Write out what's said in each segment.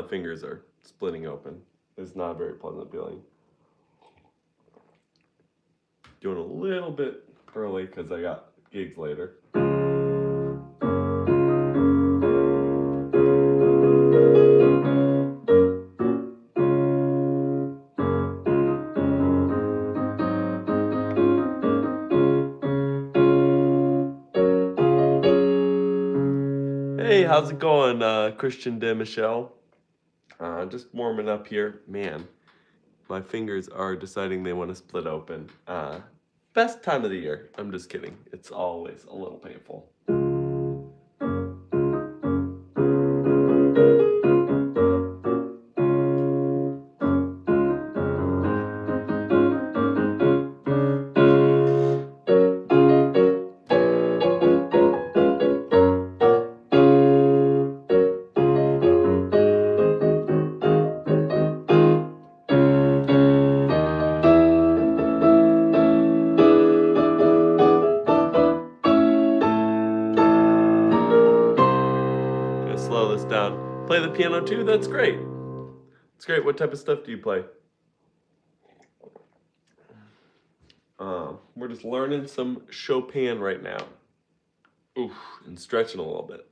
my fingers are splitting open. It's not a very pleasant feeling. Doing a little bit early because I got gigs later. Hey, how's it going, Christian de Michel? Just warming up here. Man, my fingers are deciding they want to split open. Best time of the year. I'm just kidding. It's always a little painful. Slow this down. Play the piano too? That's great. It's great. What type of stuff do you play? We're just learning some Chopin right now. Oof, and stretching a little bit.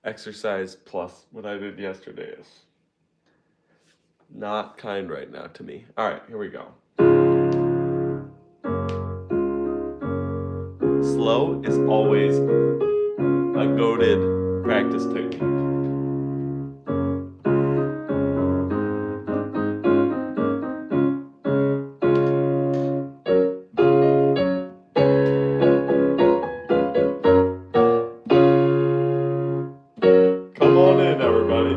Exercise plus what I did yesterday is not kind right now to me. All right, here we go. Slow is always a goated practice technique. Come on in, everybody.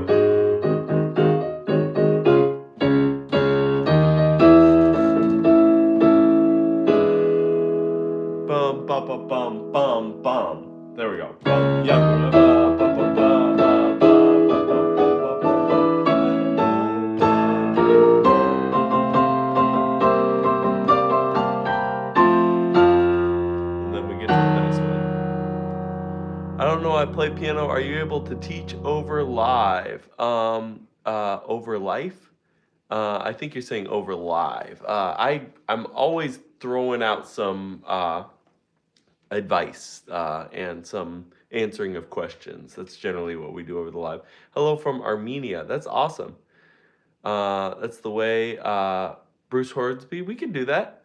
Bum, bum, bum, bum, bum, bum. There we go. Bum, yeah. Bum, bum, bum, bum, bum, and then we get to the next one. I don't know. I play piano. Are you able to teach over live? Over life? I think you're saying over live. I'm always throwing out some advice and some answering of questions. That's generally what we do over the live. Hello from Armenia. That's awesome. That's the way. Bruce Hordsby, we can do that.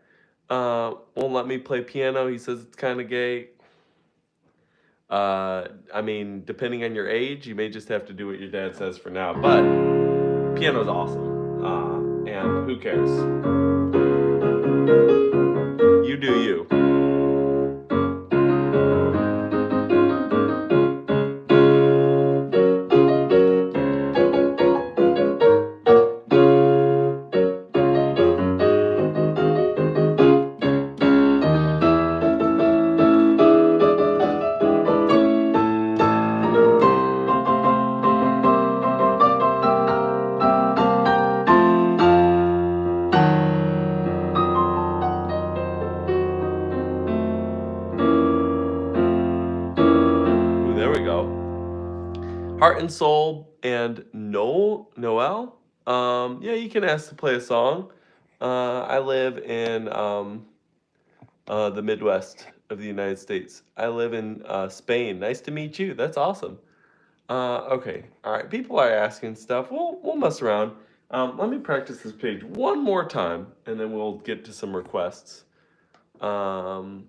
Won't let me play piano. He says it's kind of gay. I mean, depending on your age, you may just have to do what your dad says for now. But piano's awesome. And who cares? You do you. Heart and Soul and Noel. Yeah, you can ask to play a song. I live in the Midwest of the United States. I live in Spain. Nice to meet you. That's awesome. Okay, all right. People are asking stuff. We'll mess around. Let me practice this page one more time, and then we'll get to some requests. Hi,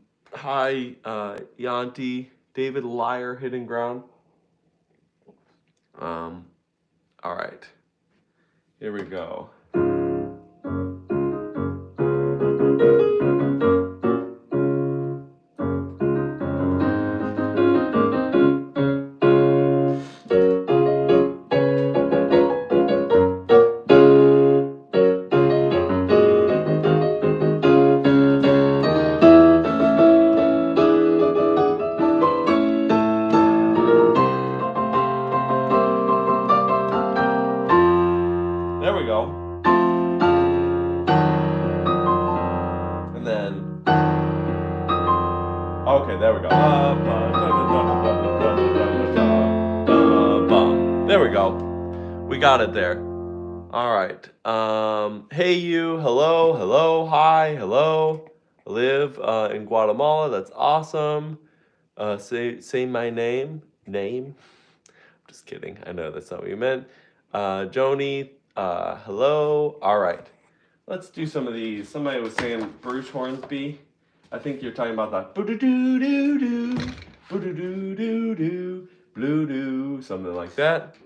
Yanti, David Liar, Hidden Ground. All right, here we go. There we go. We got it there. All right. Hey you. Hello. Hello. Hi. Hello. I live in Guatemala. That's awesome. Say my name. Name. Just kidding. I know that's not what you meant. Joni. Hello. All right. Let's do some of these. Somebody was saying Bruce Hornsby. I think you're talking about that. Boo-doo-doo-doo-doo. Boo-doo-doo-doo-doo. Blue-doo. Something like that.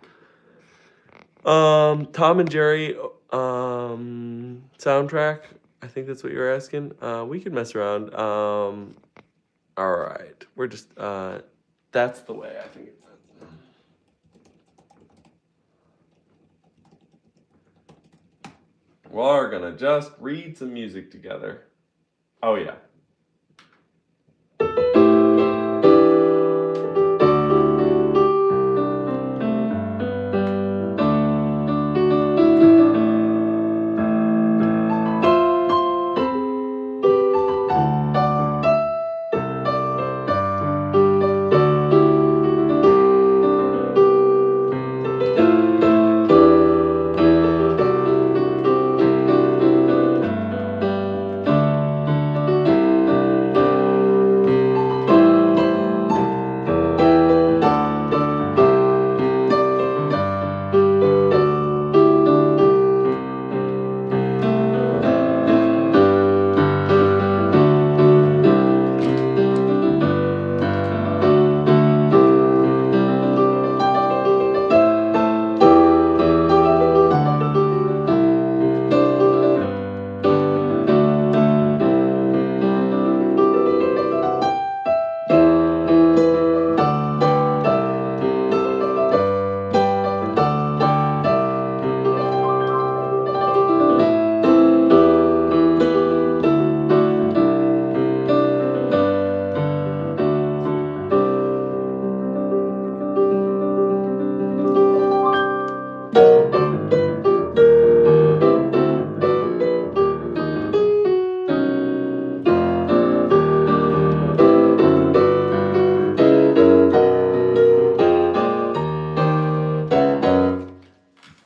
Tom and Jerry soundtrack. I think that's what you're asking. We can mess around. All right. We're just that's the way I think it's. We're gonna just read some music together. Oh yeah.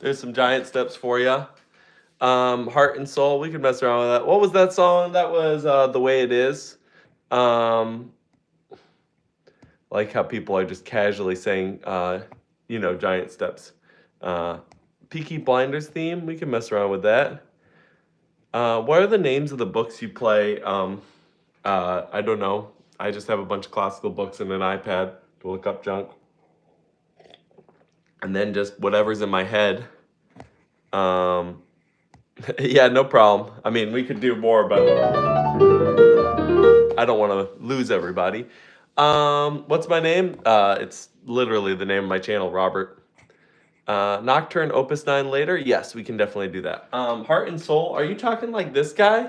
There's some giant steps for you. Heart and Soul, we could mess around with that. What was that song? That was The Way It Is. Like how people are just casually saying, giant steps. Peaky Blinders theme, we can mess around with that. What are the names of the books you play? I don't know. I just have a bunch of classical books and an iPad to look up junk. And then just whatever's in my head. Yeah, no problem. I mean, we could do more, but I don't want to lose everybody. What's my name? It's literally the name of my channel, Robert. Nocturne Opus 9 later? Yes, we can definitely do that. Heart and Soul, are you talking like this guy?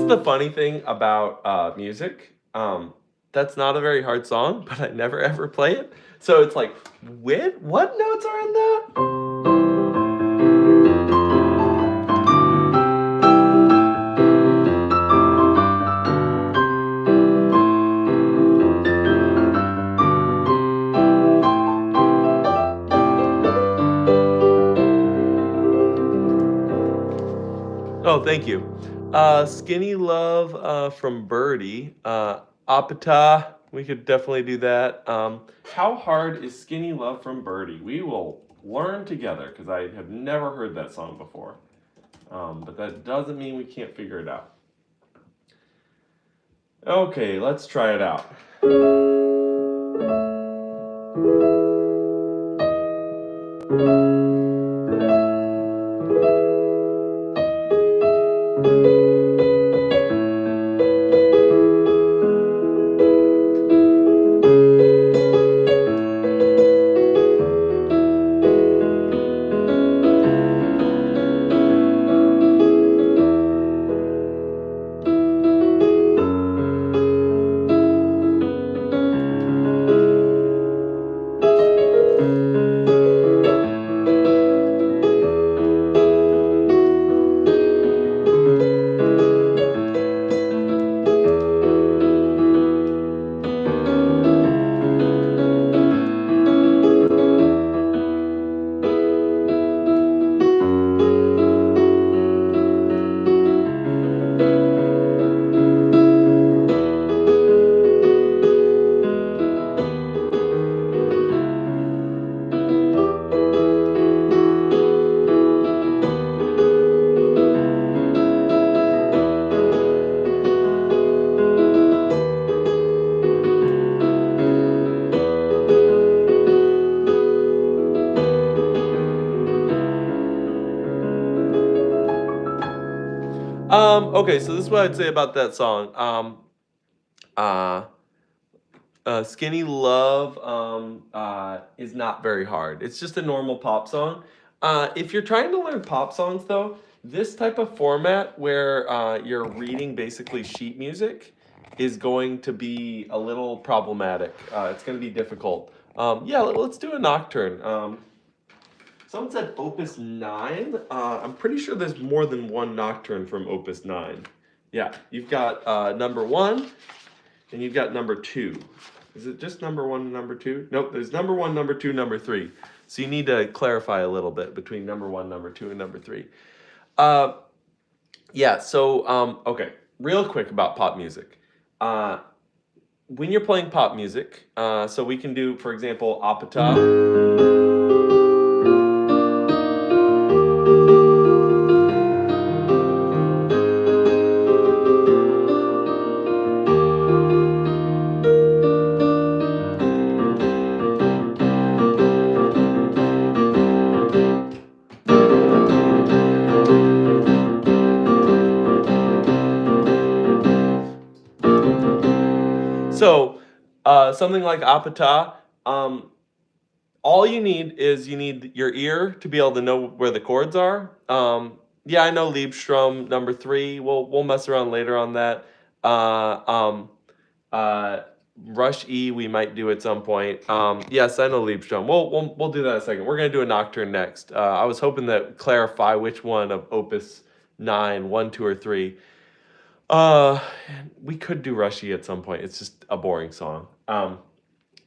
The funny thing about music, that's not a very hard song, but I never ever play it. So it's like, what notes are in that? Oh, thank you. Skinny Love from Birdie. Apata, we could definitely do that. How hard is Skinny Love from Birdie? We will learn together because I have never heard that song before. But that doesn't mean we can't figure it out. Okay, let's try it out. Okay, so this is what I'd say about that song. Uh, Skinny Love is not very hard. It's just a normal pop song. If you're trying to learn pop songs, though, this type of format where you're reading basically sheet music is going to be a little problematic. It's going to be difficult. Yeah, let's do a nocturne. Someone said Opus 9. I'm pretty sure there's more than one nocturne from Opus 9. Yeah, you've got number 1 and you've got number 2. Is it just number 1 and number 2? Nope, there's number 1, number 2, number 3. So you need to clarify a little bit between number 1, number 2, and number 3. Yeah, so, okay, real quick about pop music. When you're playing pop music, so we can do, for example, Apata. So, something like Apata, all you need is you need your ear to be able to know where the chords are. Yeah, I know Liebstrom, number 3. We'll mess around later on that. Rush E we might do at some point. Yes, I know Liebstrom. We'll do that in a second. We're gonna do a nocturne next. I was hoping to clarify which one of Opus 9, 1, 2, or 3. We could do Rush E at some point. It's just a boring song.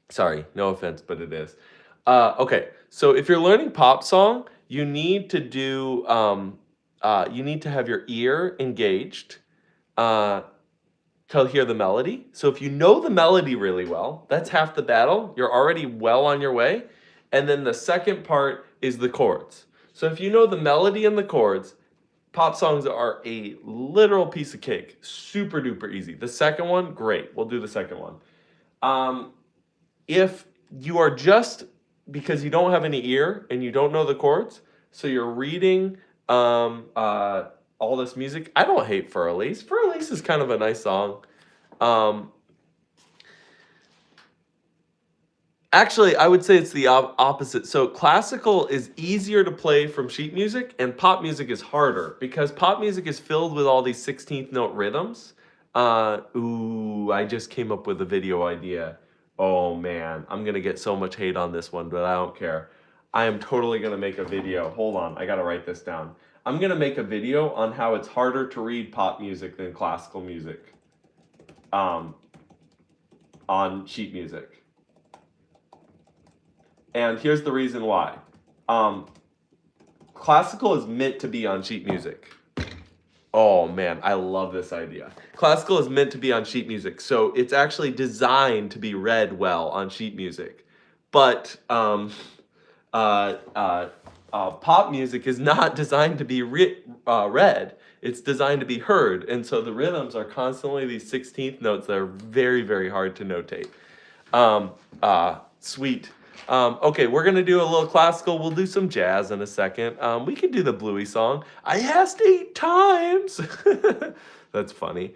Sorry, no offense, but it is. Okay, so if you're learning pop song, you need to do you need to have your ear engaged to hear the melody. So if you know the melody really well, that's half the battle. You're already well on your way. And then the second part is the chords. So if you know the melody and the chords, pop songs are a literal piece of cake. Super duper easy. The second one, great. We'll do the second one. If you are just, because you don't have any ear and you don't know the chords, so you're reading all this music. I don't hate Fur Elise. Fur Elise is kind of a nice song. Actually, I would say it's the opposite. So classical is easier to play from sheet music, and pop music is harder because pop music is filled with all these 16th note rhythms. Ooh, I just came up with a video idea. Oh man, I'm gonna get so much hate on this one, but I don't care. I am totally gonna make a video. Hold on, I gotta write this down. I'm gonna make a video on how it's harder to read pop music than classical music on sheet music. And here's the reason why. Classical is meant to be on sheet music. Oh man, I love this idea. Classical is meant to be on sheet music, so it's actually designed to be read well on sheet music. But pop music is not designed to be read. It's designed to be heard, and so the rhythms are constantly these 16th notes that are very, very hard to notate. Sweet. Okay, we're gonna do a little classical. We'll do some jazz in a second. We could do the Bluey song. I asked 8 times. That's funny.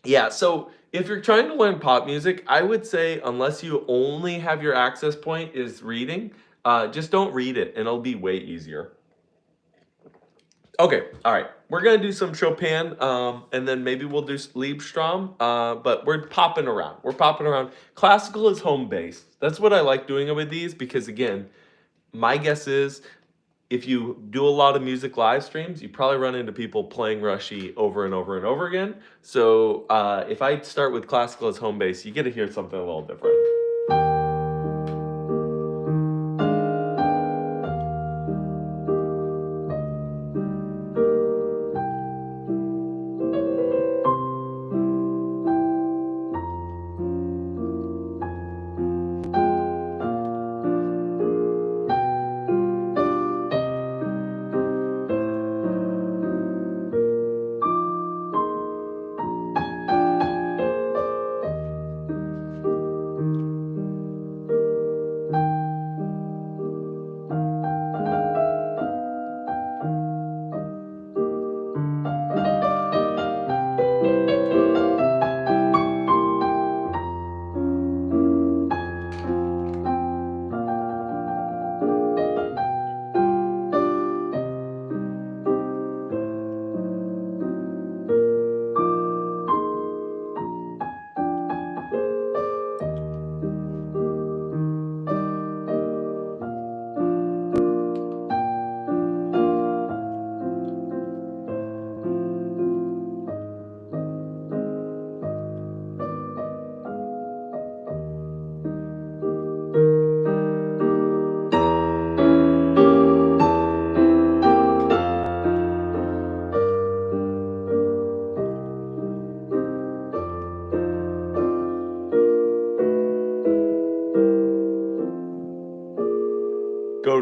Yeah, so if you're trying to learn pop music, I would say unless you only have your access point is reading, just don't read it and it'll be way easier. Okay, all right. We're gonna do some Chopin, and then maybe we'll do Liebstrom, but we're popping around. We're popping around. Classical is home base. That's what I like doing with these because, again, my guess is if you do a lot of music live streams, you probably run into people playing Rushy over and over and over again. So if I start with classical as home base, you get to hear something a little different.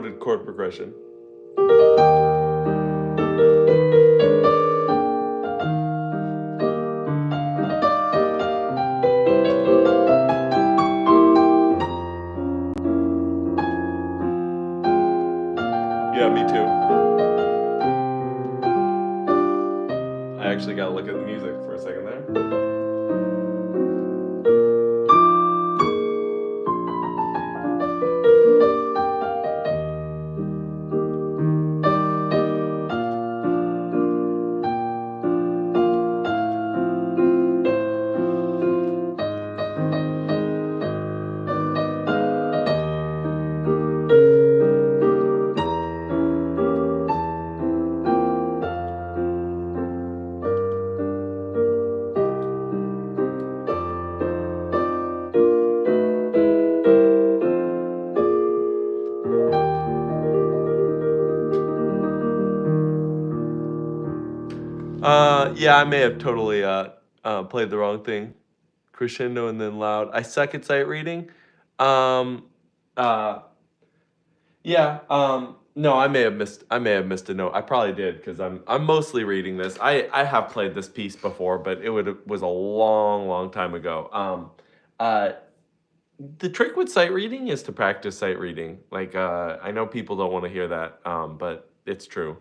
noted chord progression. Yeah, me too. I actually gotta look at the music for a second there. Yeah, I may have totally played the wrong thing. Crescendo and then loud. I suck at sight reading. Um, uh, yeah. No, I may have missed a note. I probably did because I'm mostly reading this. I have played this piece before, but was a long time ago. Uh, the trick with sight reading is to practice sight reading. Like I know people don't want to hear that, but it's true.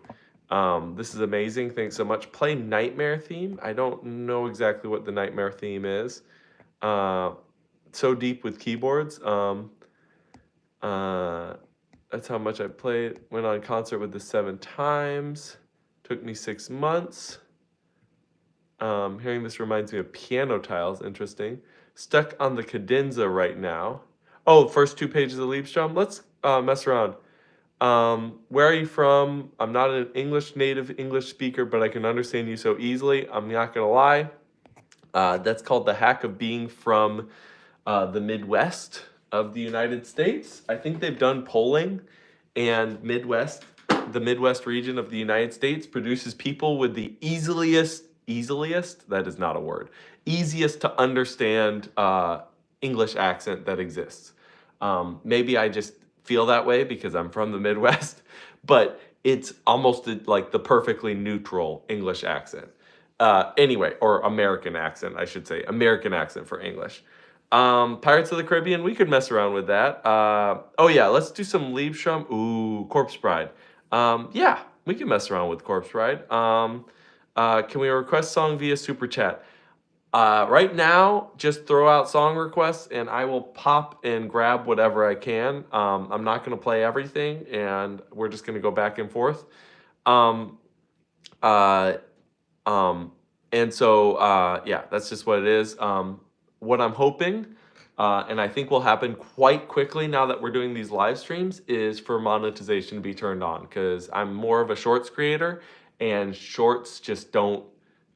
This is amazing. Thanks so much. Play Nightmare theme. I don't know exactly what the Nightmare theme is. So deep with keyboards. Uh, that's how much I played. Went on concert with this 7 times. Took me 6 months. Hearing this reminds me of piano tiles. Interesting. Stuck on the cadenza right now. Oh, first 2 pages of Liebstrom. Let's mess around. Where are you from? I'm not an native English speaker, but I can understand you so easily. I'm not gonna lie. That's called the hack of being from the Midwest of the United States. I think they've done polling, and the Midwest region of the United States produces people with the easiest, that is not a word, easiest to understand English accent that exists. Maybe I just feel that way because I'm from the Midwest, but it's almost like the perfectly neutral English accent. Anyway, or American accent, I should say. American accent for English. Pirates of the Caribbean, we could mess around with that. Oh yeah, let's do some Liebstrom. Ooh, Corpse Bride. Yeah, we can mess around with Corpse Bride. Can we request song via Super Chat? Right now, just throw out song requests and I will pop and grab whatever I can. I'm not going to play everything and we're just going to go back and forth. Um, uh, and so, yeah, that's just what it is. What I'm hoping, and I think will happen quite quickly now that we're doing these live streams, is for monetization to be turned on because I'm more of a shorts creator and shorts just don't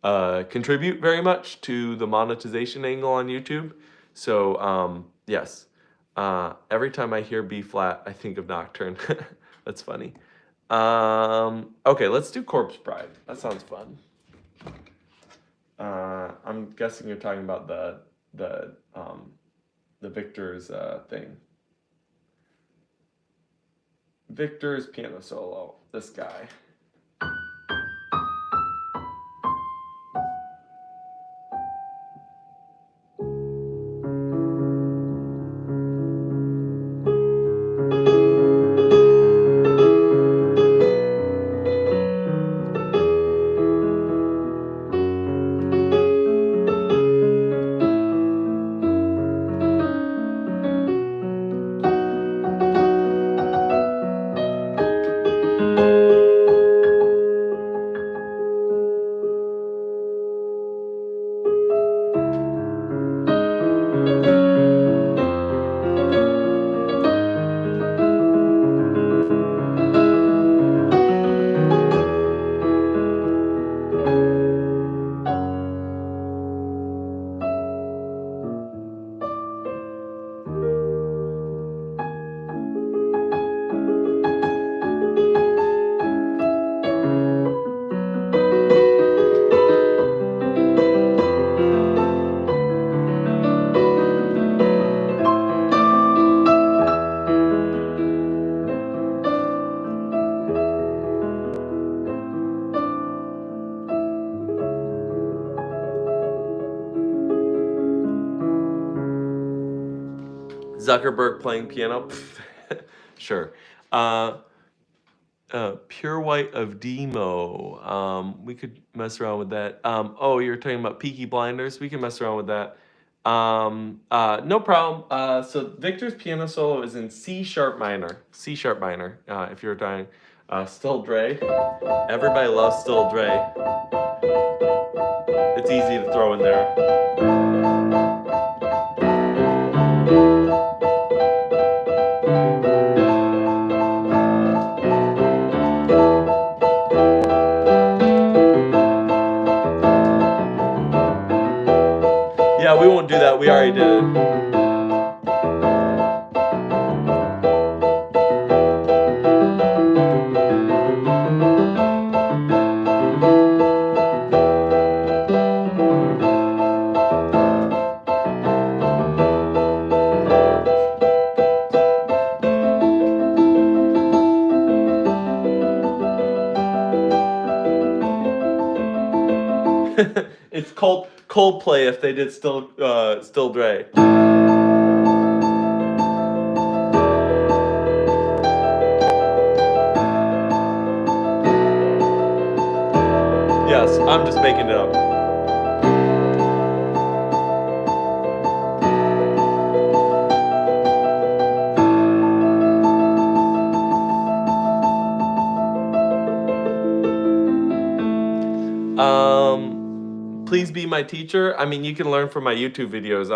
contribute very much to the monetization angle on YouTube. So, yes, every time I hear B flat, I think of Nocturne. That's funny. Okay, let's do Corpse Bride. That sounds fun. I'm guessing you're talking about the Victor's thing. Victor's piano solo. This guy. Zuckerberg playing piano? Sure. Pure White of Demo. We could mess around with that. Oh, you're talking about Peaky Blinders. We can mess around with that. No problem. So Victor's piano solo is in C sharp minor. C sharp minor. If you're dying, Still Dre. Everybody loves Still Dre. It's easy to throw in there. Yeah, we won't do that. We already did it. It's Coldplay if they did Still Dre. Yes, I'm just making it up. Please be my teacher. I mean, you can learn from my YouTube videos.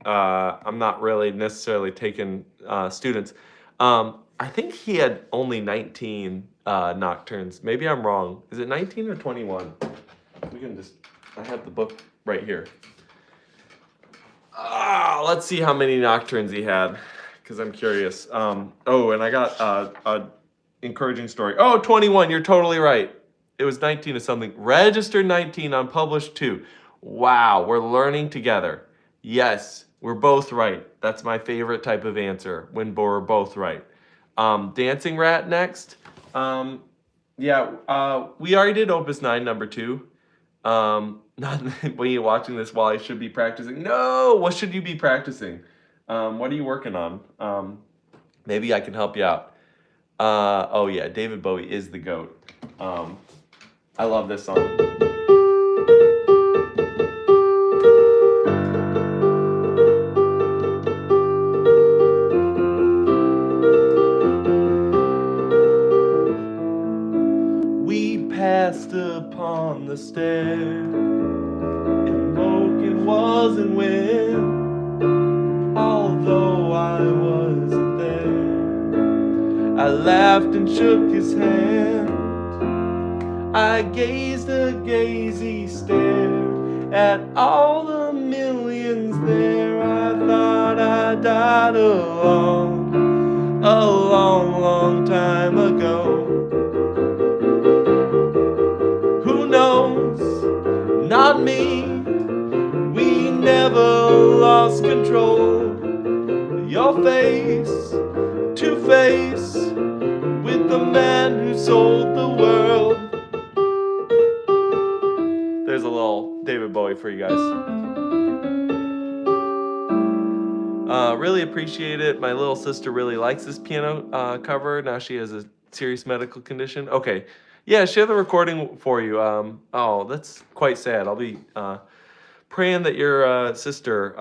I'm not really necessarily taking students. I think he had only 19 nocturnes. Maybe I'm wrong. Is it 19 or 21? We can just. I have the book right here. Let's see how many nocturnes he had, because I'm curious. Oh, and I got a encouraging story. Oh, 21. You're totally right. It was 19 or something. Registered 19, unpublished 2. Wow, we're learning together. Yes, we're both right. That's my favorite type of answer, when we're both right. Dancing Rat next. Yeah, we already did Opus 9, number 2. Not when you're watching this while I should be practicing. No, what should you be practicing? What are you working on? Maybe I can help you out. Oh yeah, David Bowie is the GOAT. I love this song. We passed upon the stair, and Woken wasn't when, although I wasn't there. I laughed and shook his hand. I gazed a gazy stare at all the millions there. I thought I died a long, long time ago. Who knows? Not me. We never lost control. Your face to face with the man who sold the world. There's a little David Bowie for you guys. Really appreciate it. My little sister really likes this piano cover. Now she has a serious medical condition. Okay, yeah, share the recording for you. Oh, that's quite sad. I'll be praying that your sister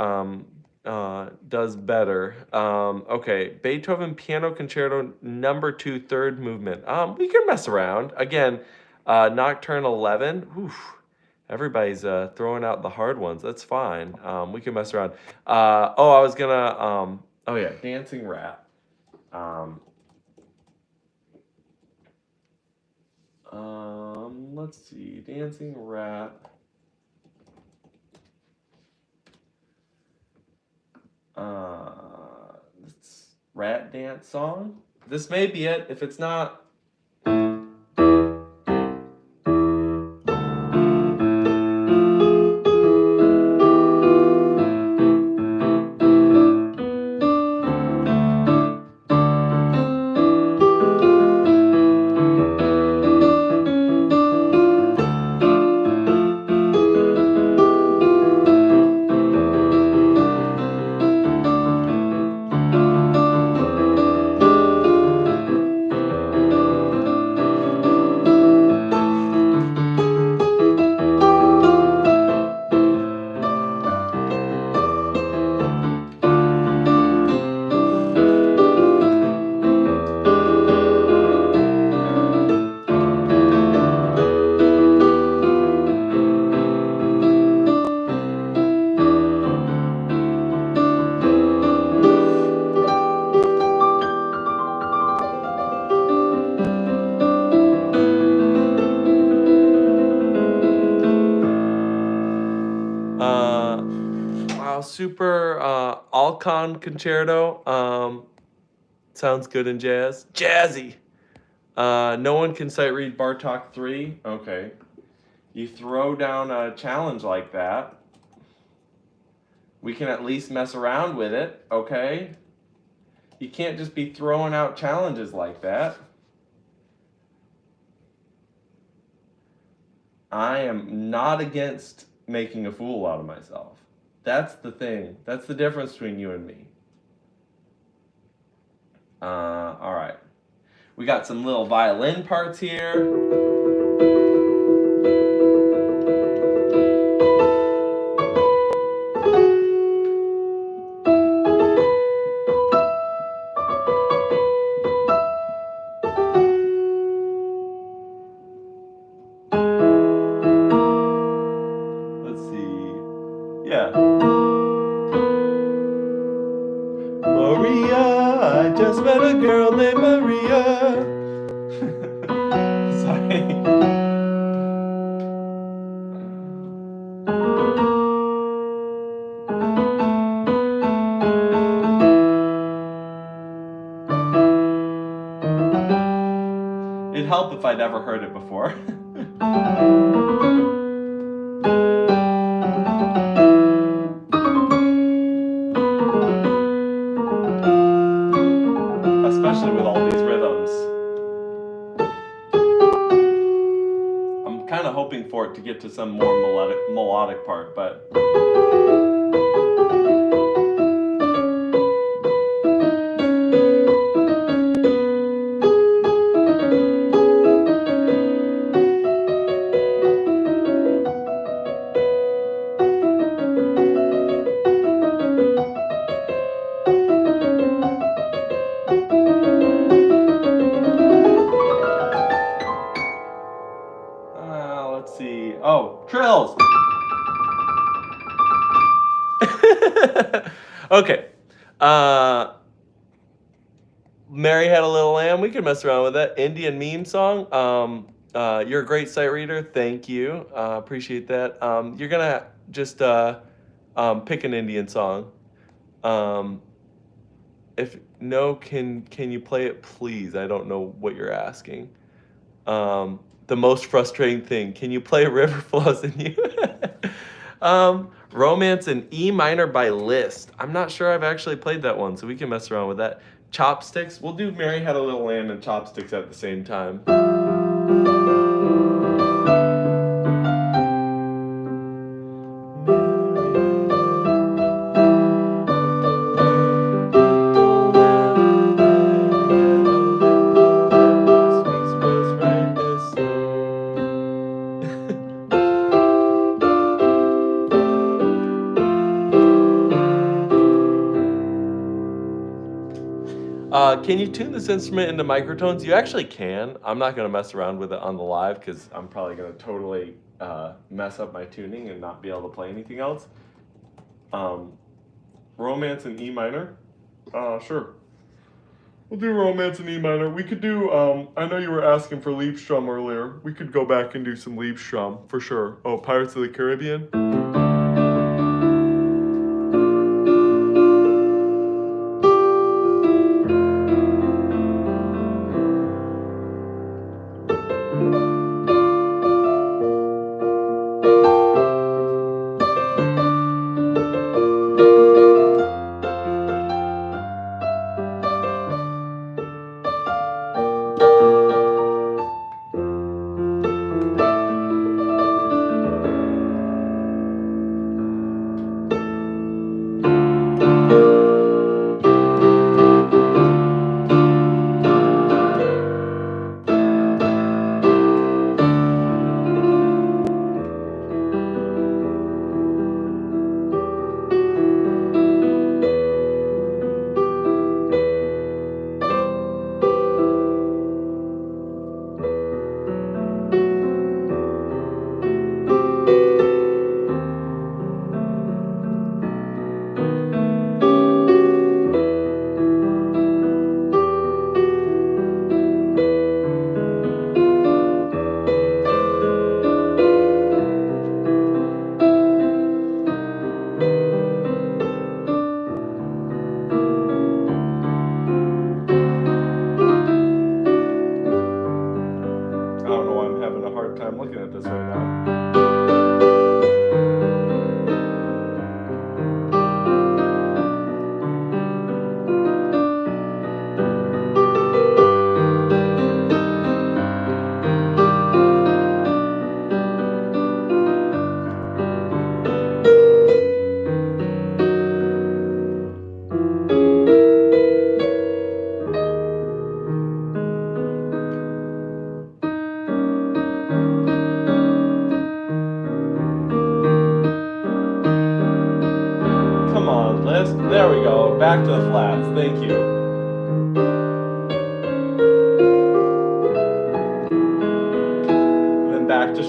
does better. Okay, Beethoven Piano Concerto number 2, third movement. We can mess around. Again, Nocturne 11. Oof. Everybody's throwing out the hard ones. That's fine. We can mess around. I was gonna. Oh yeah, Dancing Rat. Let's see, Dancing Rat. It's Rat Dance song. This may be it. If it's not. super Alcon concerto. Sounds good in jazz. Jazzy. No one can sight read Bartok 3. Okay. You throw down a challenge like that, we can at least mess around with it, okay? You can't just be throwing out challenges like that. I am not against making a fool out of myself. That's the thing. That's the difference between you and me. All right. We got some little violin parts here. Let's see. Yeah. Maria, I just met a girl named Maria. Sorry. It'd help if I'd never heard it before. Especially with all these rhythms. I'm kind of hoping for it to get to some more melodic part, but... let's see. Oh, trills! Okay. Mary Had a Little Lamb. We can mess around with that. Indian meme song. You're a great sight reader. Thank you. Appreciate that. You're going to just pick an Indian song. If no, can you play it, please? I don't know what you're asking. The most frustrating thing. Can you play River Flows in You? Romance in E minor by Liszt. I'm not sure I've actually played that one, so we can mess around with that. Chopsticks. We'll do Mary Had a Little Lamb and Chopsticks at the same time. Can you tune this instrument into microtones? You actually can. I'm not going to mess around with it on the live because I'm probably going to totally mess up my tuning and not be able to play anything else. Romance in E minor? Sure. We'll do Romance in E minor. We could do, I know you were asking for Liebstrom earlier. We could go back and do some Liebstrom for sure. Oh, Pirates of the Caribbean?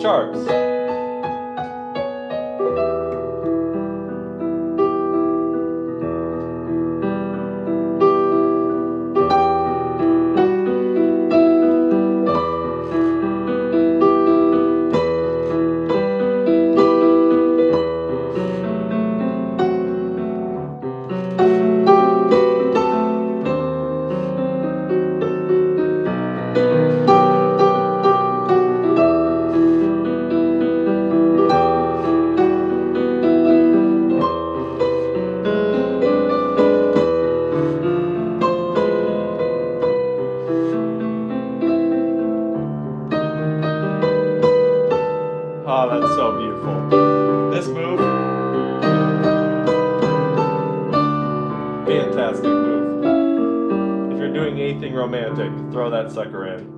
sharps. Oh, that's so beautiful. This move, fantastic move. If you're doing anything romantic, throw that sucker in.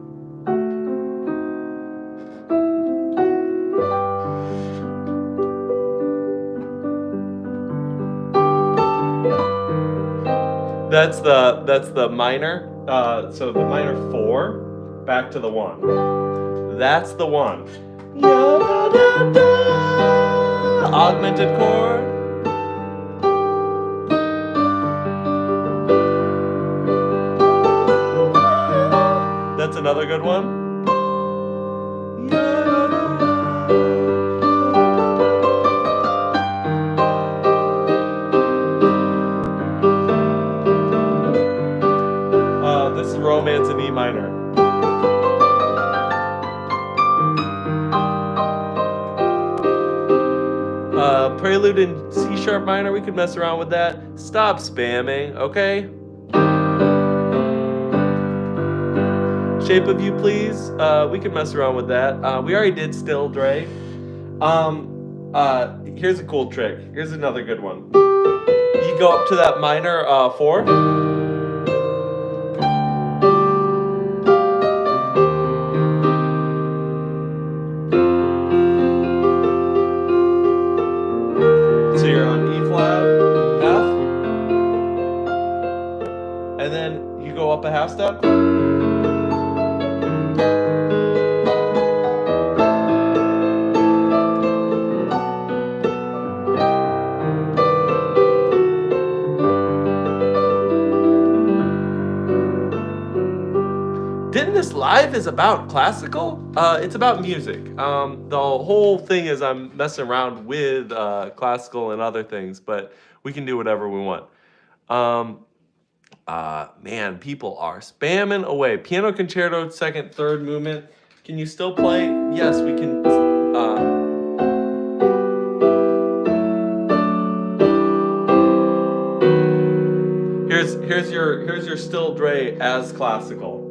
That's the minor. So the minor 4 back to the 1. That's the 1. Augmented chord. That's another good one. This is Romance in E minor. Prelude in C sharp minor, we could mess around with that. Stop spamming, okay? Shape of You, Please. We could mess around with that. We already did Still Dre. Here's a cool trick. Here's another good one. You go up to that minor 4. So you're on E flat, F, and then you go up a half step. Didn't This Live is about classical? It's about music. The whole thing is I'm messing around with classical and other things, but we can do whatever we want. Man, people are spamming away. Piano concerto, 2nd, 3rd movement. Can you still play? Yes, we can. Here's your Still Dre as classical.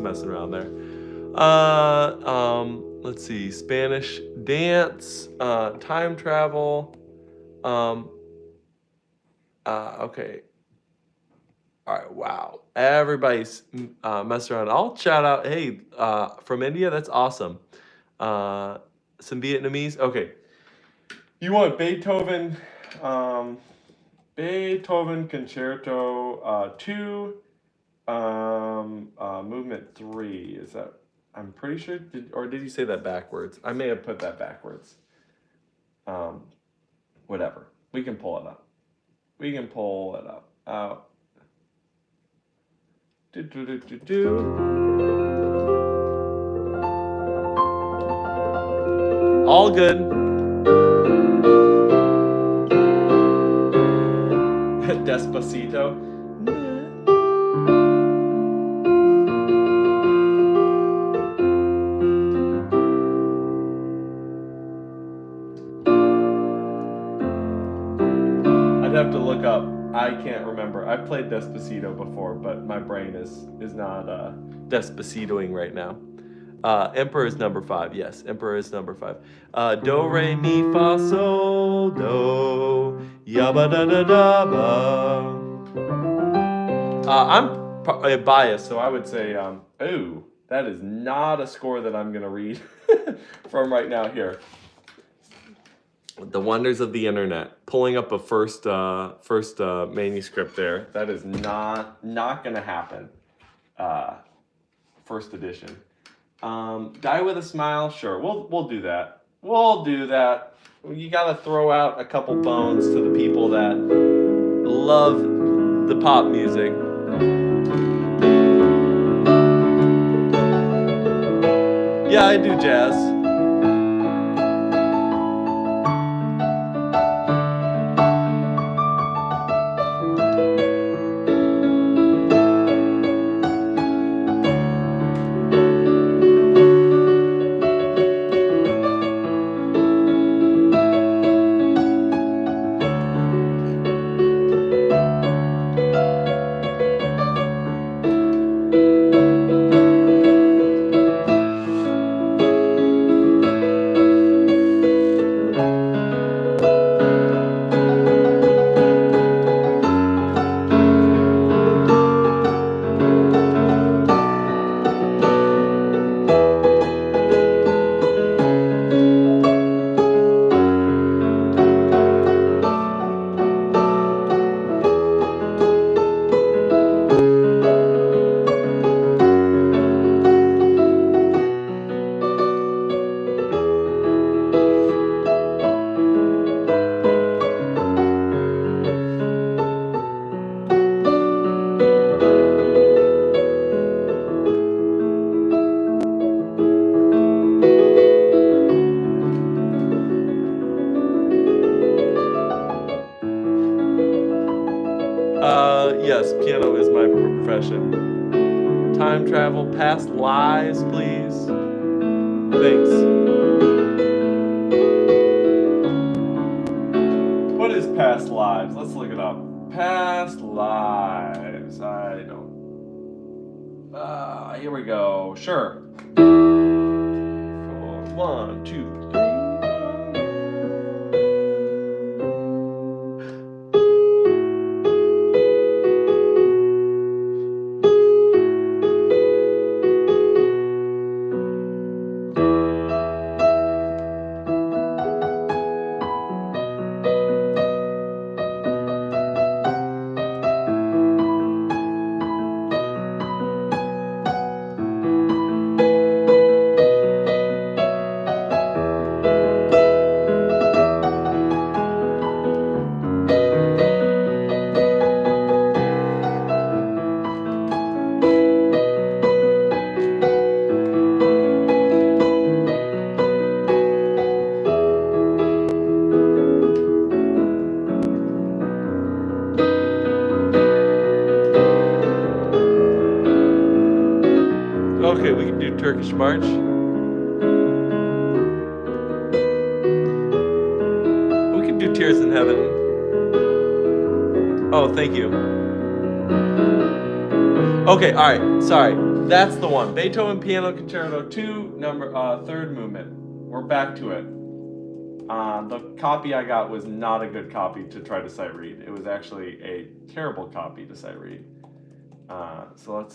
Messing around there. Let's see, Spanish dance, time travel. Okay. All right. Wow. Everybody's messing around. I'll shout out. Hey, from India. That's awesome. Some Vietnamese. Okay. You want Beethoven? Beethoven Concerto 2. Movement 3, is that, I'm pretty sure, did you say that backwards? I may have put that backwards. Whatever, we can pull it up. All good. Despacito. I'd have to look up. I can't remember. I've played Despacito before, but my brain is not Despacitoing right now. Emperor is number 5. Yes, Emperor is number 5. Do, re, mi, fa, sol, do, yabba da da da ba. I'm biased, so I would say, ooh, that is not a score that I'm going to read from right now here. The wonders of the internet. Pulling up a first manuscript there. That is not going to happen. First edition. Die with a Smile. Sure, we'll do that. We'll do that. You got to throw out a couple bones to the people that love the pop music. Yeah, I do jazz. Yes, piano is my profession. Time travel, past lives, please. Thanks. What is past lives? Let's look it up. Past lives. I don't. Here we go. Sure. 1, 2, 3. Okay, we can do Turkish March. We can do Tears in Heaven. Oh, thank you. Okay, all right, sorry. That's the one. Beethoven Piano Concerto 2, third movement. We're back to it. The copy I got was not a good copy to try to sight read. It was actually a terrible copy to sight read. So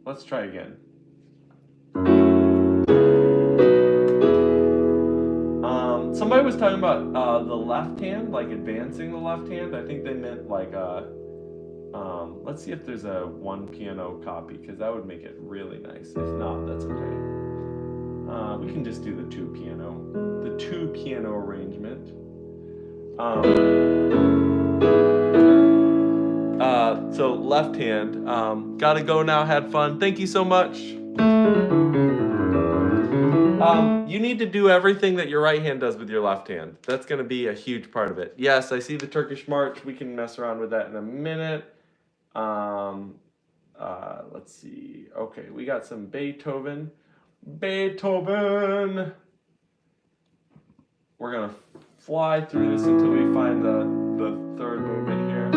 let's try again. Somebody was talking about the left hand, like advancing the left hand. I think they meant like let's see if there's a one piano copy, because that would make it really nice. If not, that's okay. We can just do the two piano arrangement. So left hand. Gotta go now. Had fun. Thank you so much. You need to do everything that your right hand does with your left hand. That's going to be a huge part of it. Yes, I see the Turkish March. We can mess around with that in a minute. Let's see. Okay, we got some Beethoven. We're going to fly through this until we find the third movement here.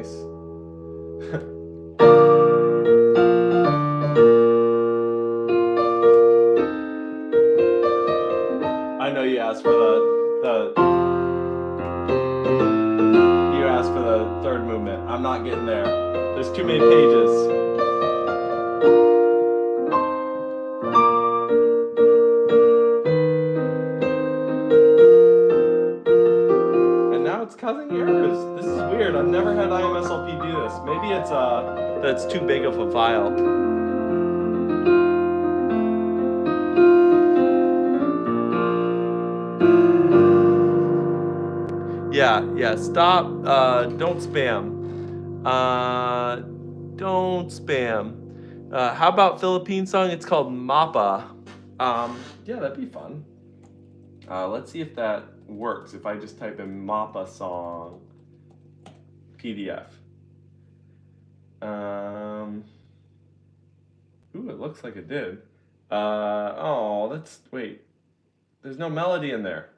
nice. I know you asked for the third movement. I'm not getting there. There's too many pages. And now it's causing errors. This is weird. I've never had IMSLP do this. Maybe it's that's too big of a file. Yeah, stop. Don't spam. Don't spam. How about Philippine song? It's called Mappa. Yeah, that'd be fun. Let's see if that works. If I just type in Mappa song PDF. Ooh, it looks like it did. Wait. There's no melody in there.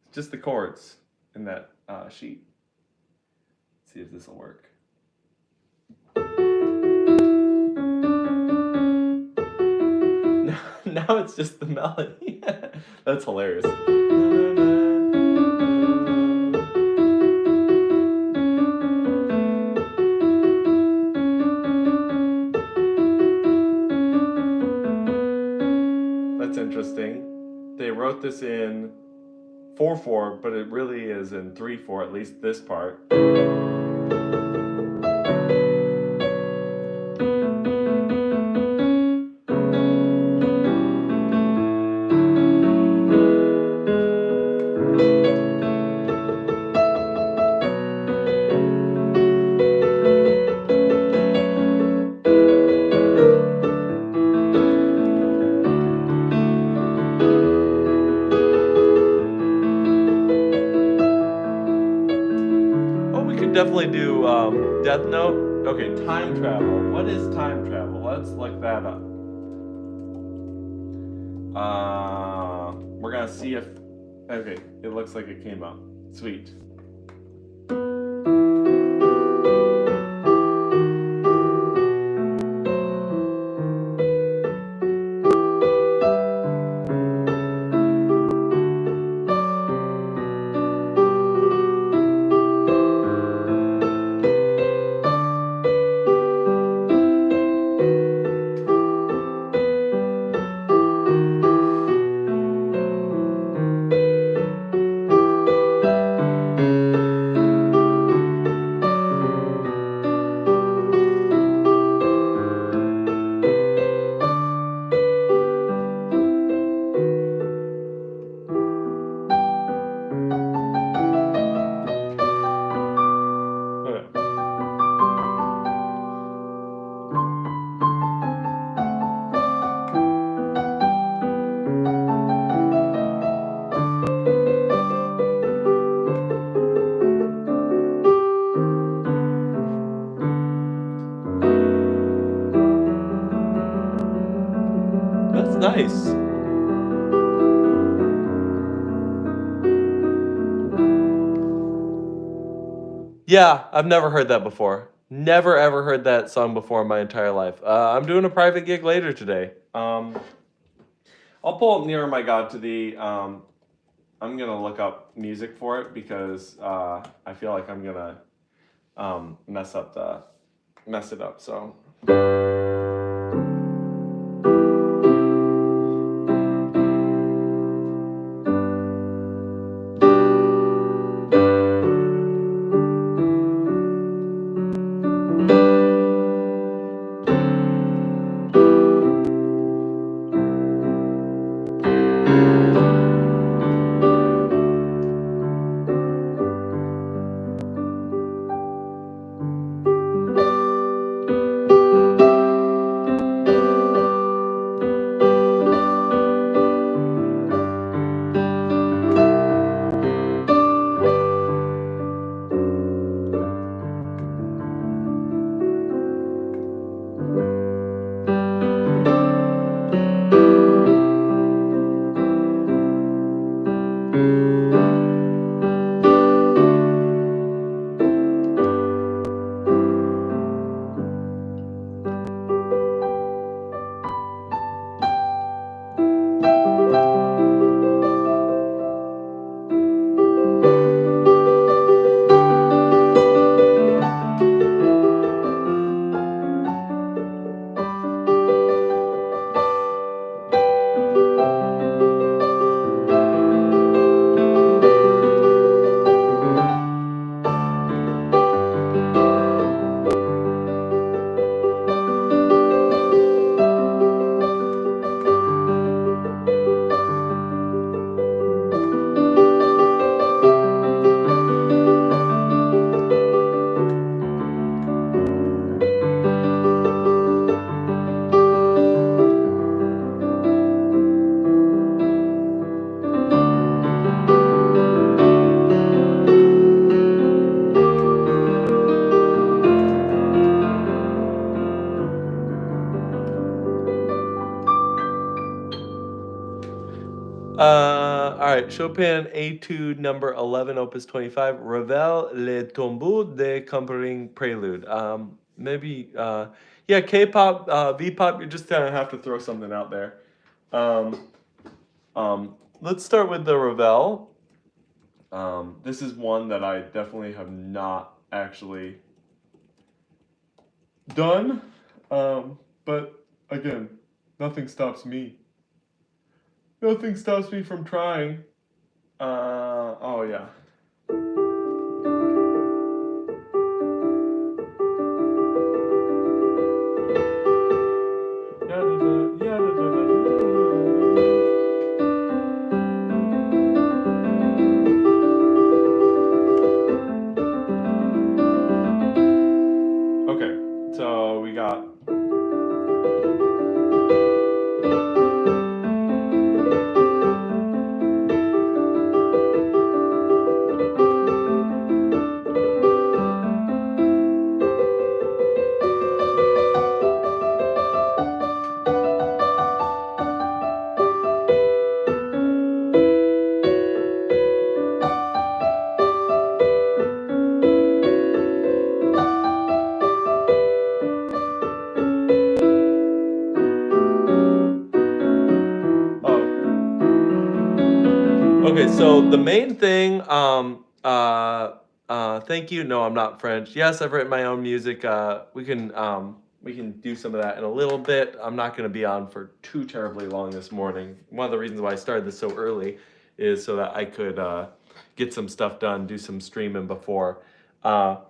It's just the chords in that sheet. Let's see if this will work. Now it's just the melody. That's hilarious. That's interesting. They wrote this in 4/4, but it really is in 3/4, at least this part. Definitely do Death Note. Okay, time travel. What is time travel? Let's look that up. We're gonna see if. Okay, it looks like it came up. Sweet. That's nice. Yeah, I've never heard that before. Never ever heard that song before in my entire life. I'm doing a private gig later today. I'll pull up Nearer My God to Thee. I'm gonna look up music for it because I feel like I'm gonna mess it up. So. right, Chopin Etude number 11, opus 25, Ravel Le Tombeau de Comparing Prelude. Maybe, yeah, K-pop, V-pop, you just kind of have to throw something out there. Let's start with the Ravel. This is one that I definitely have not actually done, but again, nothing stops me. Nothing stops me from trying. Oh yeah. Okay, so we got. Okay, so the main thing, thank you. No, I'm not French. Yes, I've written my own music. We can do some of that in a little bit. I'm not going to be on for too terribly long this morning. One of the reasons why I started this so early is so that I could get some stuff done, do some streaming before. Okay,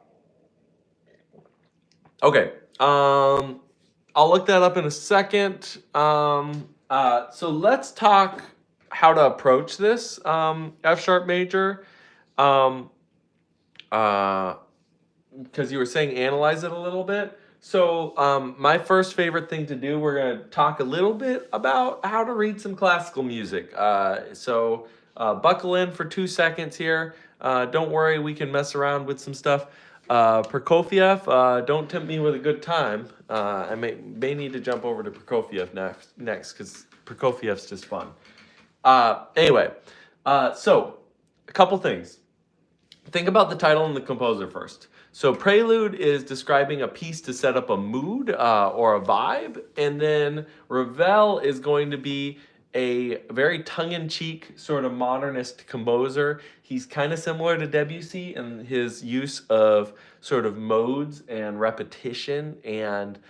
I'll look that up in a second. So let's talk how to approach this F sharp major. Because you were saying analyze it a little bit. So my first favorite thing to do, we're going to talk a little bit about how to read some classical music. So buckle in for 2 seconds here. Don't worry, we can mess around with some stuff. Prokofiev, don't tempt me with a good time. I may need to jump over to Prokofiev next because Prokofiev's just fun. Anyway, so a couple things. Think about the title and the composer first. So Prelude is describing a piece to set up a mood or a vibe, and then Ravel is going to be a very tongue-in-cheek sort of modernist composer. He's kind of similar to Debussy in his use of sort of modes and repetition and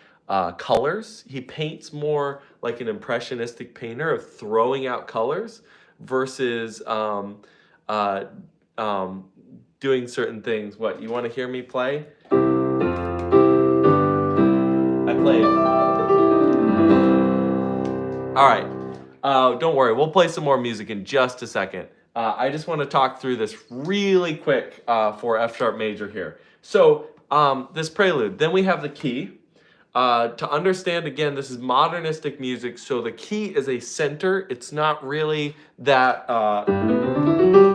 colors. He paints more like an impressionistic painter of throwing out colors versus doing certain things. What, you want to hear me play? I played. All right. Don't worry, we'll play some more music in just a second. I just want to talk through this really quick for F sharp major here. So this prelude, then we have the key. To understand, again, this is modernistic music, so the key is a center. It's not really that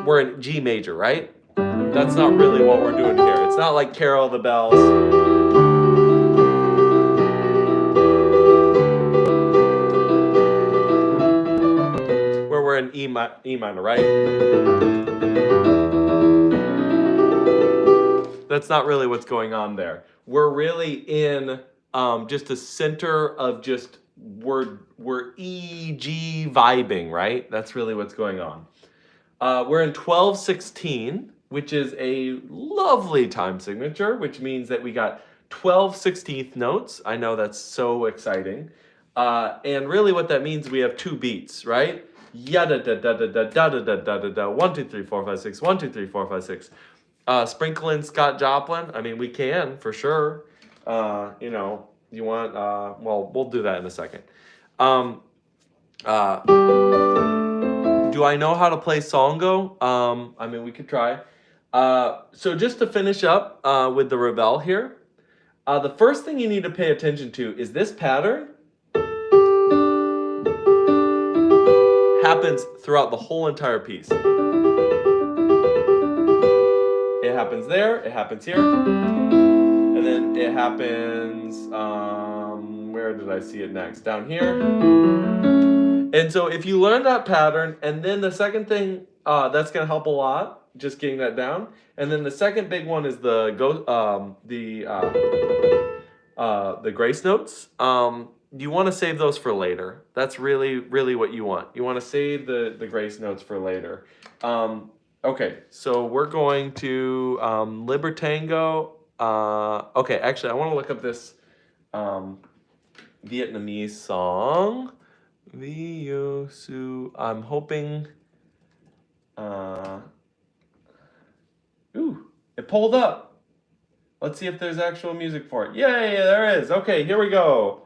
we're in G major, right? That's not really what we're doing here. It's not like Carol of the Bells. Where we're in E minor, right? That's not really what's going on there. We're really in just a center of just we're E, G vibing, right? That's really what's going on. We're in 12/16, which is a lovely time signature, which means that we got 12/16 notes. I know that's so exciting. And really what that means, we have 2 beats, right? Yada da da da da da da da da da da 1 2 3 4 5 6 1 2 3 4 5 6. Sprinkle in Scott Joplin. I mean, we can for sure. You know, you want well, we'll do that in a second. Do I know how to play Songo? I mean, we could try. So just to finish up with the Ravel here, the first thing you need to pay attention to is this pattern happens throughout the whole entire piece. It happens there, it happens here, and then it happens, where did I see it next? Down here. And so if you learn that pattern, and then the second thing that's going to help a lot, just getting that down. And then the second big one is the grace notes. You want to save those for later. That's really, really what you want. You want to save the grace notes for later. Okay, so we're going to Libertango. Okay, actually, I want to look up this Vietnamese song. Vio Su. I'm hoping. Ooh, it pulled up. Let's see if there's actual music for it. Yay, there is. Okay, here we go.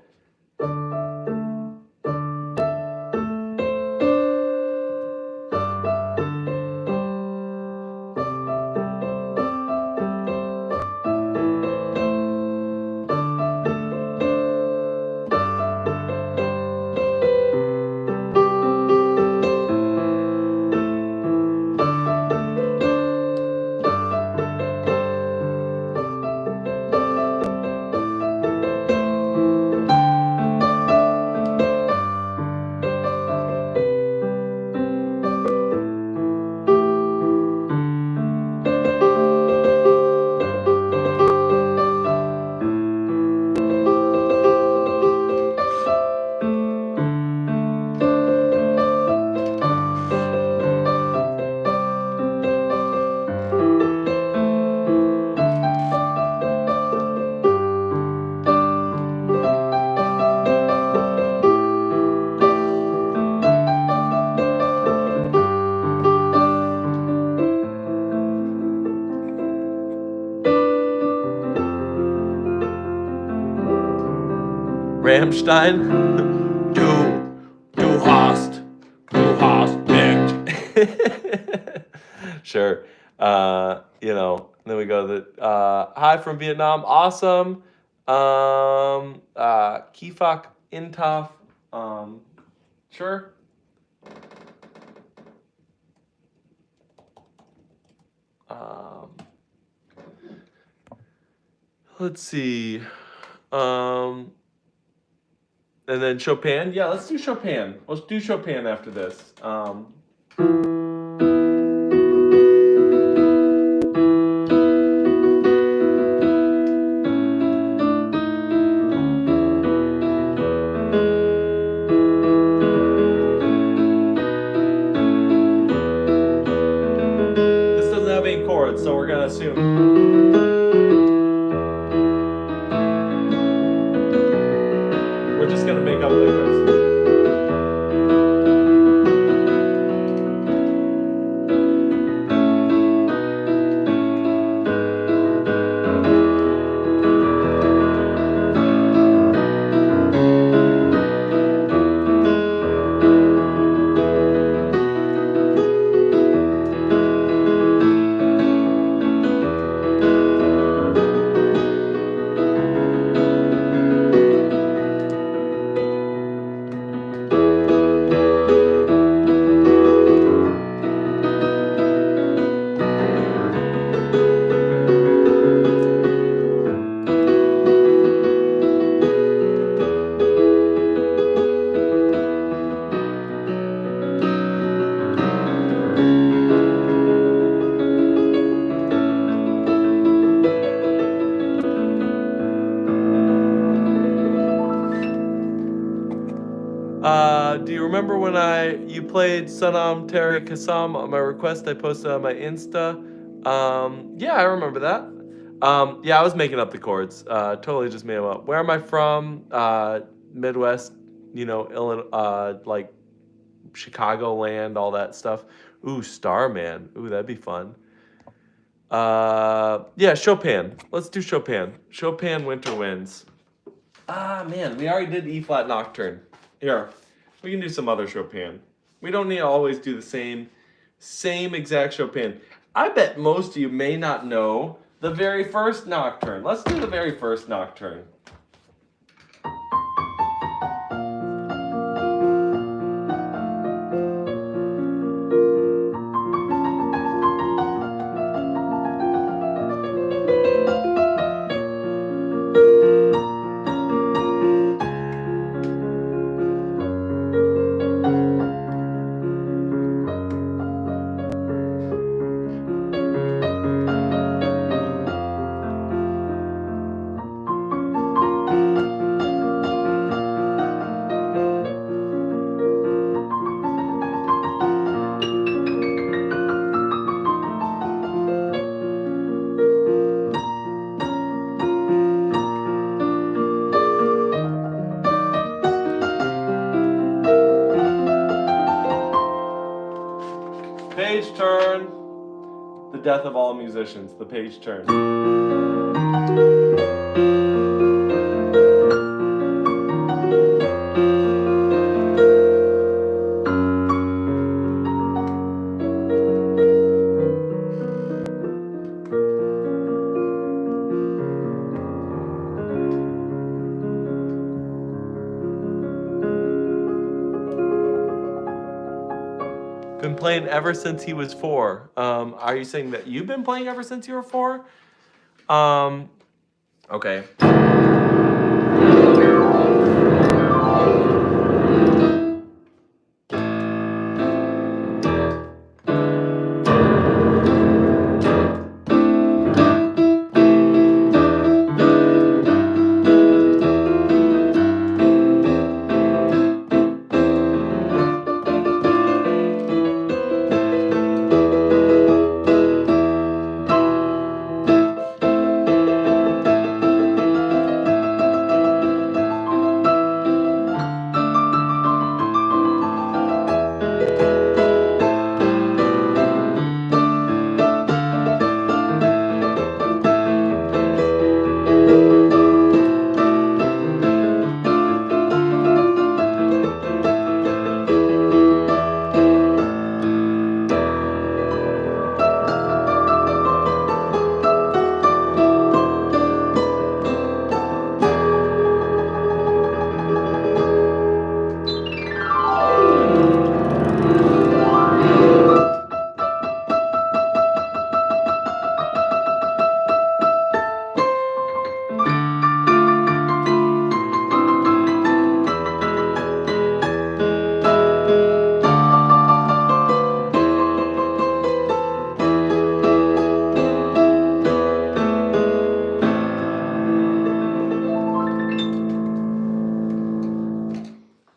Rammstein. Du hast nicht. Sure. Then we go to the hi from Vietnam. Awesome. Kifak Intaf. Sure. Let's see. And then Chopin. Yeah, let's do Chopin. Let's do Chopin after this. This doesn't have any chords, so we're gonna assume. We're just gonna make up lyrics. Do you remember when you played Sanam Terry Kasam on my request I posted on my Insta? Yeah, I remember that. Yeah, I was making up the chords. Totally just made them up. Where am I from? Midwest, Illinois, like Chicagoland, all that stuff. Ooh, Starman. Ooh, that'd be fun. Yeah, Chopin. Let's do Chopin. Chopin Winter Winds. Ah, man, we already did E flat Nocturne. Here, we can do some other Chopin. We don't need to always do the same exact Chopin. I bet most of you may not know the very first Nocturne. Let's do the very first Nocturne. death of all musicians, the page turn. Been playing ever since he was 4. Are you saying that you've been playing ever since you were 4? Okay.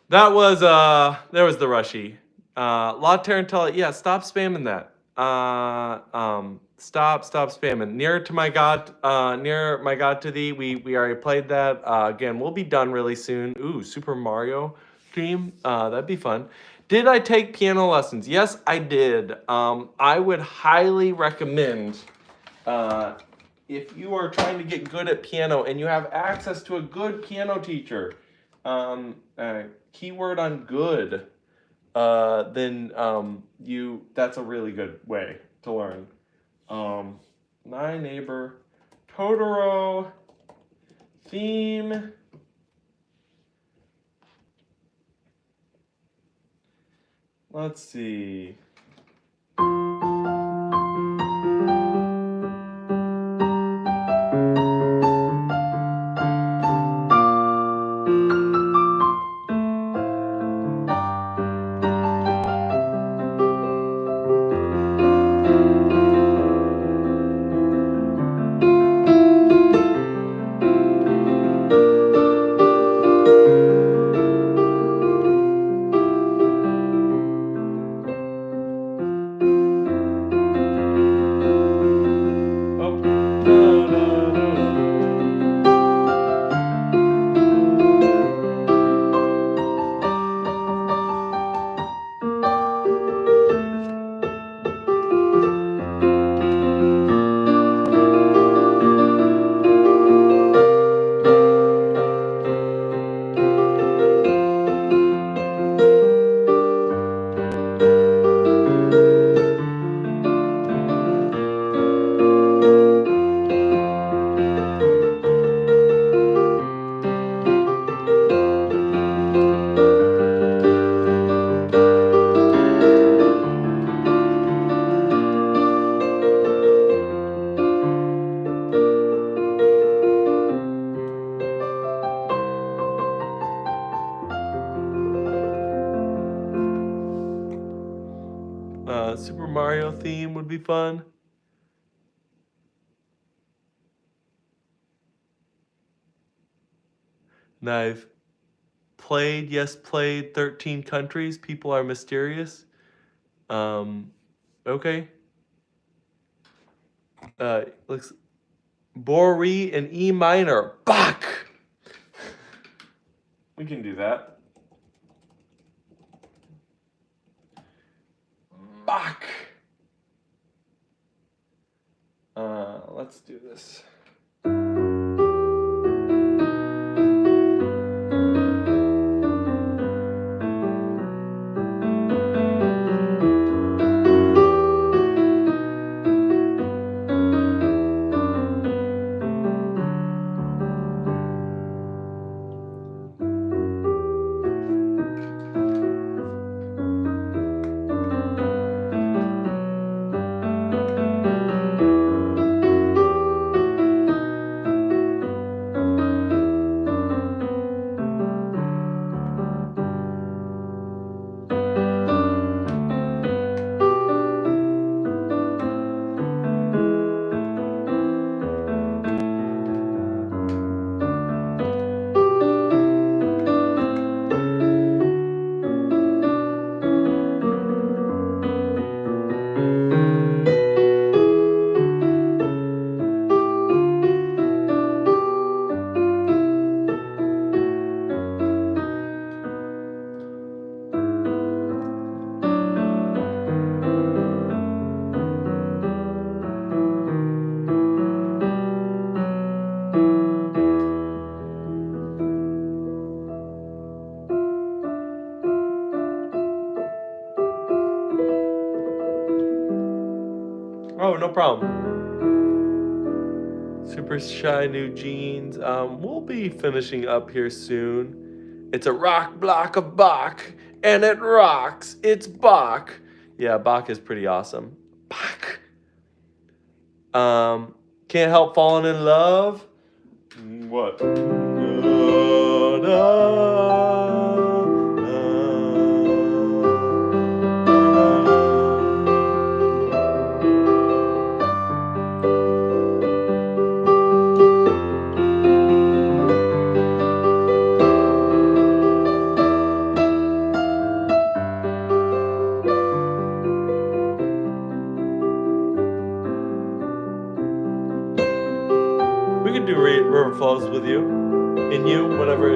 That was there was the Rushy. La Tarantella, yeah, stop spamming that. Stop spamming. Near my God to thee. We already played that. Again, we'll be done really soon. Ooh, Super Mario theme. That'd be fun. Did I take piano lessons? Yes, I did. I would highly recommend if you are trying to get good at piano and you have access to a good piano teacher. Keyword on good, then that's a really good way to learn. My Neighbor Totoro theme. Let's see. Super Mario theme would be fun. And I've played 13 countries. People are mysterious. Okay. Looks Bori and E minor. Bach! We can do that. Bach! Let's do this. Oh, no problem. Super Shy New Jeans. We'll be finishing up here soon. It's a rock block of Bach, and it rocks. It's Bach. Yeah, Bach is pretty awesome. Bach. Can't help falling in love. What? We can do river flows with you, in you, whatever.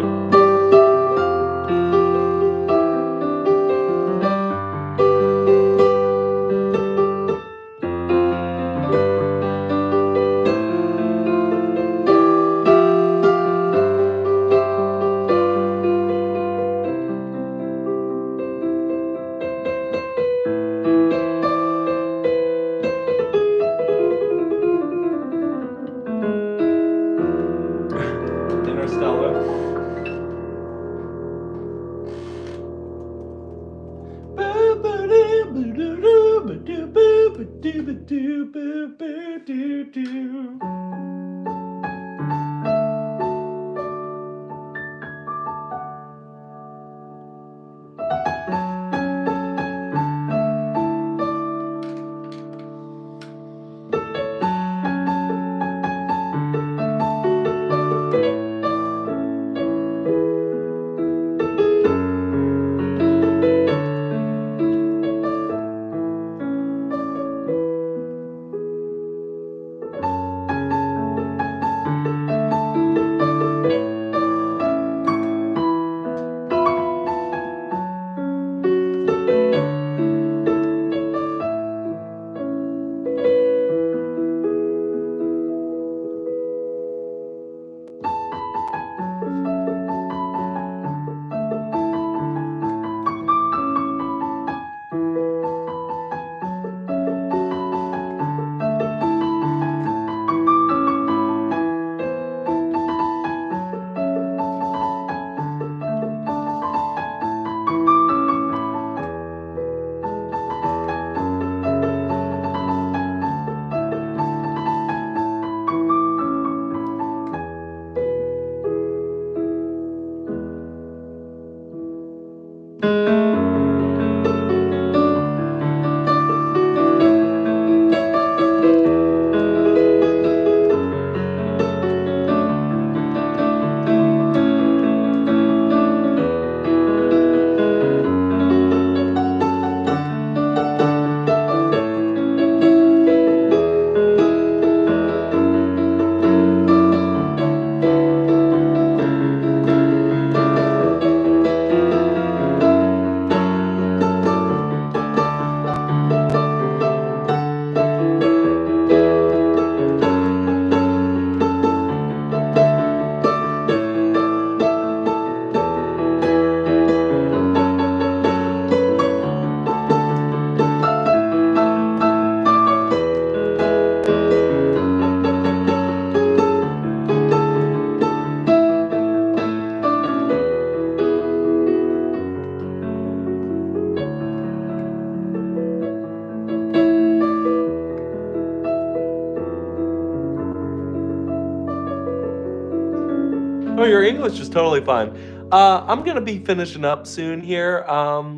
Oh, your English is totally fine. I'm gonna be finishing up soon here.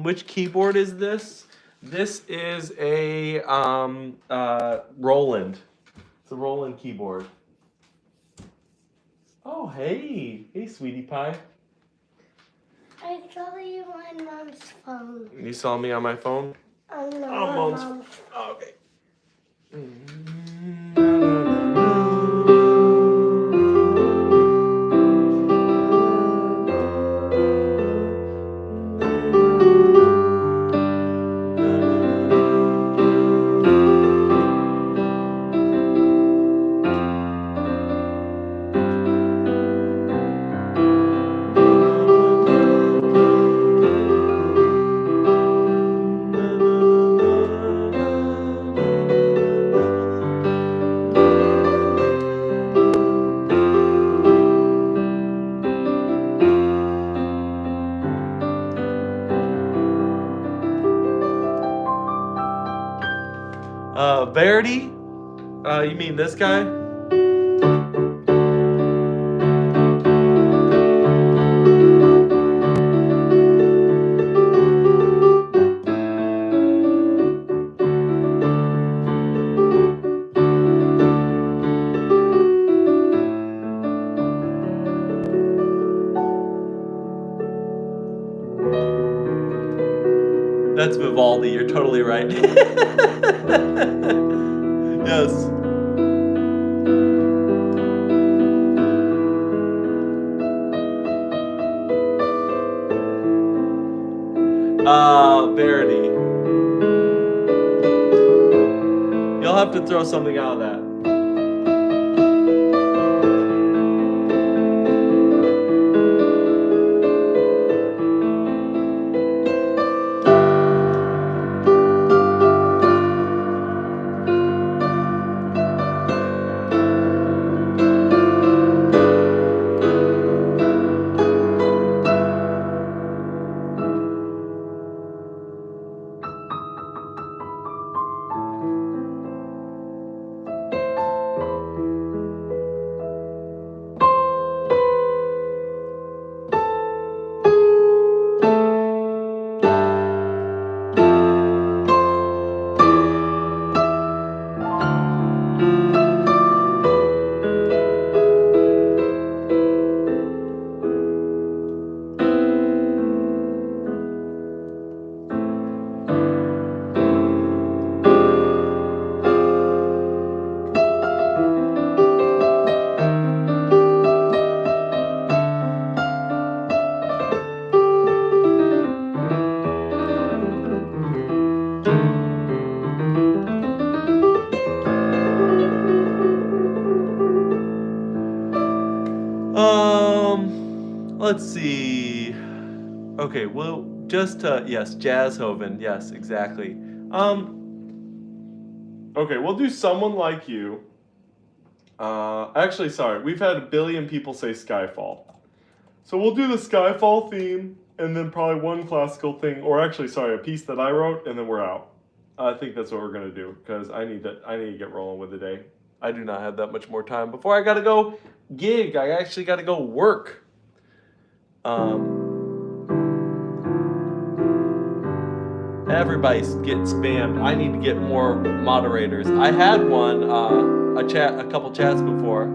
Which keyboard is this? This is a Roland. It's a Roland keyboard. Oh, hey, sweetie pie. I saw you on Mom's phone. You saw me on my phone? Oh, no, Oh, Mom's oh, okay. Verity? You mean this guy? That's Vivaldi, you're totally right. Yes. Verity. You'll have to throw something out of that. Let's see. Okay, well, just yes, Jazzhoven. Yes, exactly. Okay, we'll do Someone Like You. Actually, sorry, we've had 1 billion people say Skyfall. So we'll do the Skyfall theme, and then probably one classical thing, or actually, sorry, a piece that I wrote, and then we're out. I think that's what we're gonna do, because I need to get rolling with the day. I do not have that much more time before I gotta go gig. I actually gotta go work. Everybody gets spammed. I need to get more moderators. I had one, a couple chats before.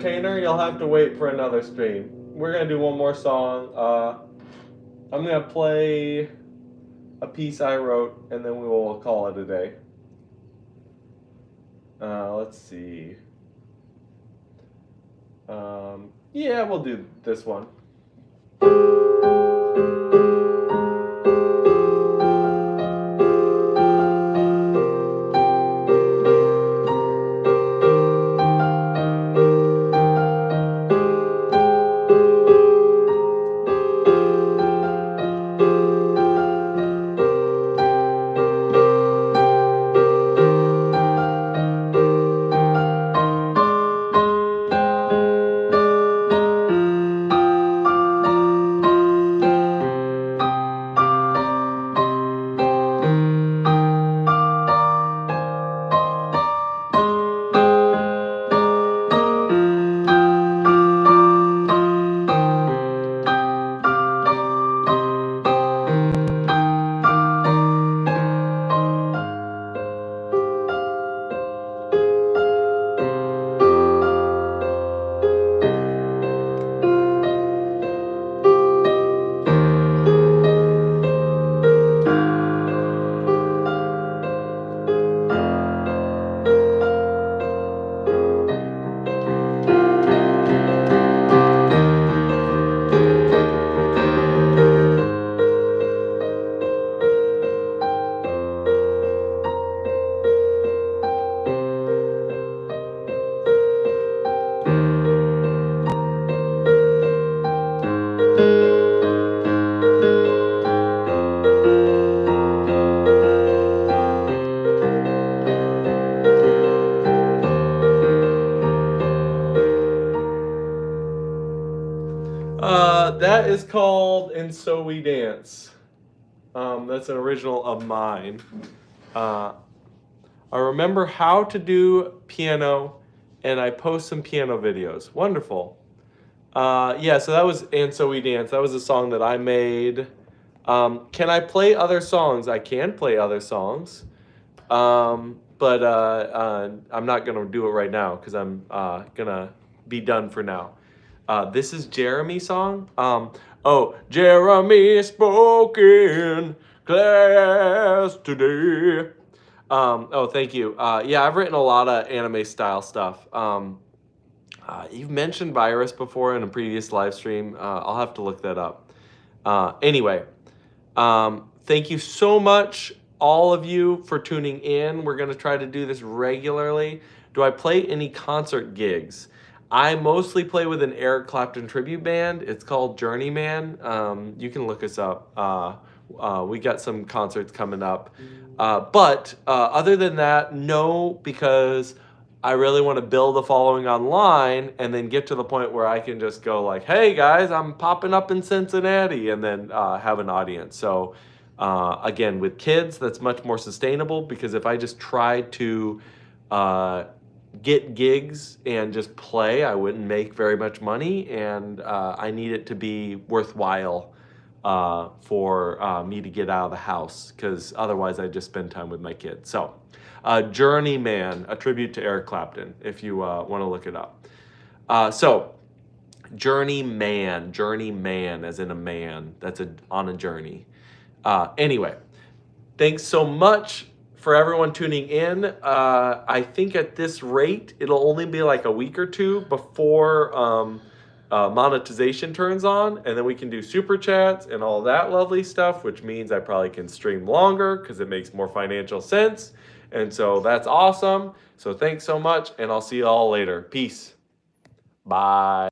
entertainer, you'll have to wait for another stream. We're gonna do one more song. I'm gonna play a piece I wrote, and then we will call it a day. Let's see. Yeah, we'll do this one. That is called And So We Dance. That's an original of mine. I remember how to do piano, and I post some piano videos. Wonderful. Yeah, so that was And So We Dance. That was a song that I made. Can I play other songs? I can play other songs. But I'm not going to do it right now because I'm going to be done for now. This is Jeremy's song. Oh, Jeremy spoke in class today. Oh, thank you. Yeah, I've written a lot of anime style stuff. You've mentioned Virus before in a previous live stream. I'll have to look that up. Anyway, thank you so much, all of you, for tuning in. We're going to try to do this regularly. Do I play any concert gigs? I mostly play with an Eric Clapton tribute band. It's called Journeyman. You can look us up. We got some concerts coming up. But other than that, no, because I really want to build a following online and then get to the point where I can just go like, hey guys, I'm popping up in Cincinnati, and then have an audience. So again, with kids, that's much more sustainable, because if I just tried to get gigs and just play, I wouldn't make very much money, and I need it to be worthwhile for me to get out of the house, because otherwise I just spend time with my kids. So Journeyman, a tribute to Eric Clapton, if you want to look it up. So Journeyman as in a man that's on a journey. Anyway, thanks so much for everyone tuning in. I think at this rate, it'll only be like a week or two before monetization turns on, and then we can do super chats and all that lovely stuff, which means I probably can stream longer because it makes more financial sense. And so that's awesome. So thanks so much, and I'll see you all later. Peace. Bye.